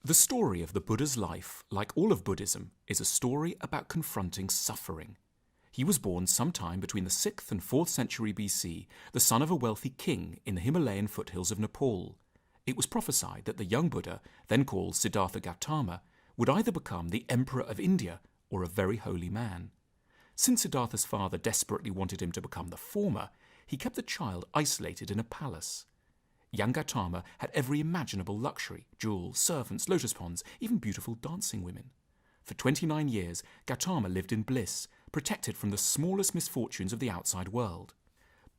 The story of the Buddha's life, like all of Buddhism, is a story about confronting suffering. He was born sometime between the 6th and 4th century BC, the son of a wealthy king in the Himalayan foothills of Nepal. It was prophesied that the young Buddha, then called Siddhartha Gautama, would either become the Emperor of India or a very holy man. Since Siddhartha's father desperately wanted him to become the former, he kept the child isolated in a palace. Young Gautama had every imaginable luxury: jewels, servants, lotus ponds, even beautiful dancing women. For 29 years, Gautama lived in bliss, protected from the smallest misfortunes of the outside world.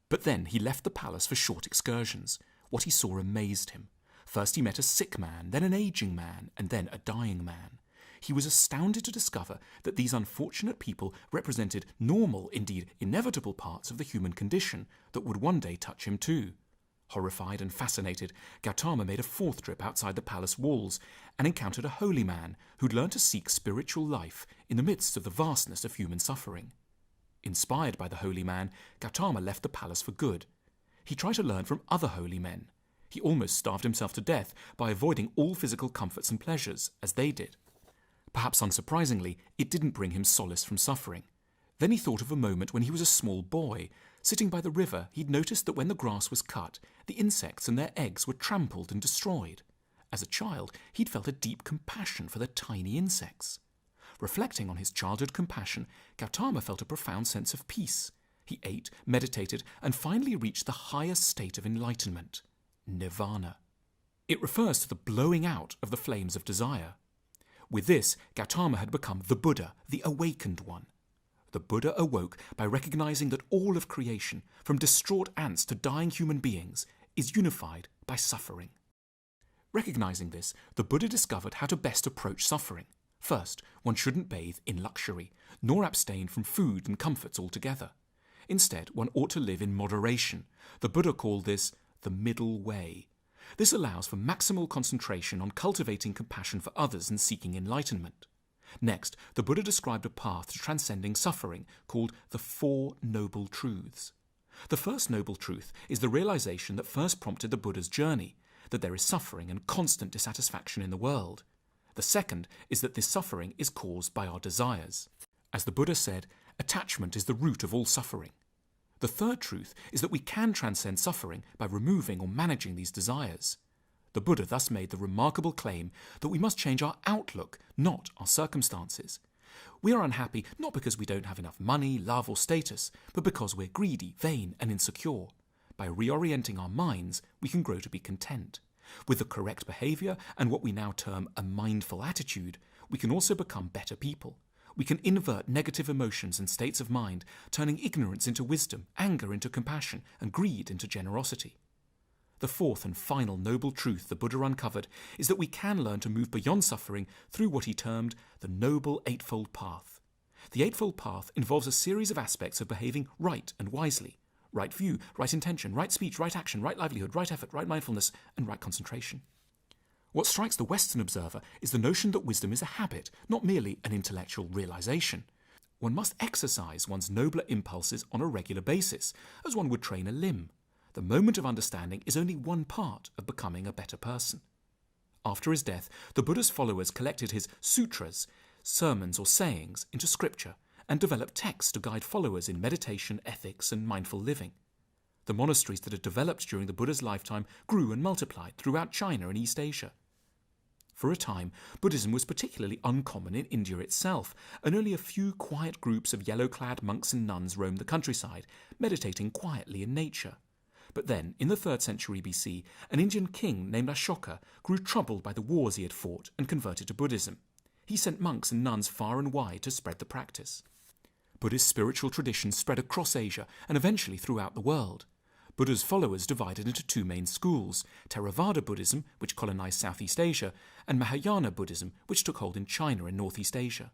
But then he left the palace for short excursions. What he saw amazed him. First he met a sick man, then an aging man, and then a dying man. He was astounded to discover that these unfortunate people represented normal, indeed inevitable parts of the human condition that would one day touch him too. Horrified and fascinated, Gautama made a fourth trip outside the palace walls and encountered a holy man who'd learned to seek spiritual life in the midst of the vastness of human suffering. Inspired by the holy man, Gautama left the palace for good. He tried to learn from other holy men. He almost starved himself to death by avoiding all physical comforts and pleasures, as they did. Perhaps unsurprisingly, it didn't bring him solace from suffering. Then he thought of a moment when he was a small boy. Sitting by the river, he'd noticed that when the grass was cut, the insects and their eggs were trampled and destroyed. As a child, he'd felt a deep compassion for the tiny insects. Reflecting on his childhood compassion, Gautama felt a profound sense of peace. He ate, meditated, and finally reached the highest state of enlightenment, nirvana. It refers to the blowing out of the flames of desire. With this, Gautama had become the Buddha, the awakened one. The Buddha awoke by recognizing that all of creation, from distraught ants to dying human beings, is unified by suffering. Recognizing this, the Buddha discovered how to best approach suffering. First, one shouldn't bathe in luxury, nor abstain from food and comforts altogether. Instead, one ought to live in moderation. The Buddha called this the middle way. This allows for maximal concentration on cultivating compassion for others and seeking enlightenment. Next, the Buddha described a path to transcending suffering called the Four Noble Truths. The first noble truth is the realization that first prompted the Buddha's journey, that there is suffering and constant dissatisfaction in the world. The second is that this suffering is caused by our desires. As the Buddha said, attachment is the root of all suffering. The third truth is that we can transcend suffering by removing or managing these desires. The Buddha thus made the remarkable claim that we must change our outlook, not our circumstances. We are unhappy not because we don't have enough money, love, or status, but because we're greedy, vain, and insecure. By reorienting our minds, we can grow to be content. With the correct behavior and what we now term a mindful attitude, we can also become better people. We can invert negative emotions and states of mind, turning ignorance into wisdom, anger into compassion, and greed into generosity. The fourth and final noble truth the Buddha uncovered is that we can learn to move beyond suffering through what he termed the Noble Eightfold Path. The Eightfold Path involves a series of aspects of behaving right and wisely: right view, right intention, right speech, right action, right livelihood, right effort, right mindfulness, and right concentration. What strikes the Western observer is the notion that wisdom is a habit, not merely an intellectual realization. One must exercise one's nobler impulses on a regular basis, as one would train a limb. The moment of understanding is only one part of becoming a better person. After his death, the Buddha's followers collected his sutras, sermons or sayings, into scripture, and developed texts to guide followers in meditation, ethics, and mindful living. The monasteries that had developed during the Buddha's lifetime grew and multiplied throughout China and East Asia. For a time, Buddhism was particularly uncommon in India itself, and only a few quiet groups of yellow-clad monks and nuns roamed the countryside, meditating quietly in nature. But then, in the 3rd century BC, an Indian king named Ashoka grew troubled by the wars he had fought and converted to Buddhism. He sent monks and nuns far and wide to spread the practice. Buddhist spiritual traditions spread across Asia and eventually throughout the world. Buddha's followers divided into two main schools: Theravada Buddhism, which colonized Southeast Asia, and Mahayana Buddhism, which took hold in China and Northeast Asia.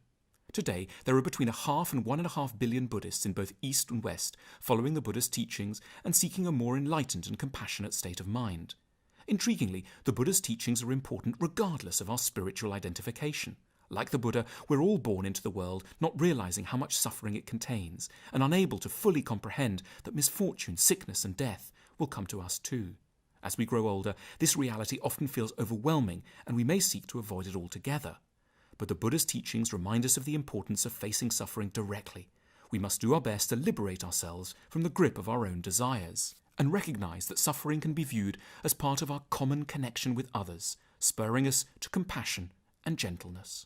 Today, there are between 0.5 and 1.5 billion Buddhists in both East and West, following the Buddha's teachings and seeking a more enlightened and compassionate state of mind. Intriguingly, the Buddha's teachings are important regardless of our spiritual identification. Like the Buddha, we're all born into the world not realizing how much suffering it contains, and unable to fully comprehend that misfortune, sickness, and death will come to us too. As we grow older, this reality often feels overwhelming, and we may seek to avoid it altogether. But the Buddha's teachings remind us of the importance of facing suffering directly. We must do our best to liberate ourselves from the grip of our own desires, and recognize that suffering can be viewed as part of our common connection with others, spurring us to compassion and gentleness.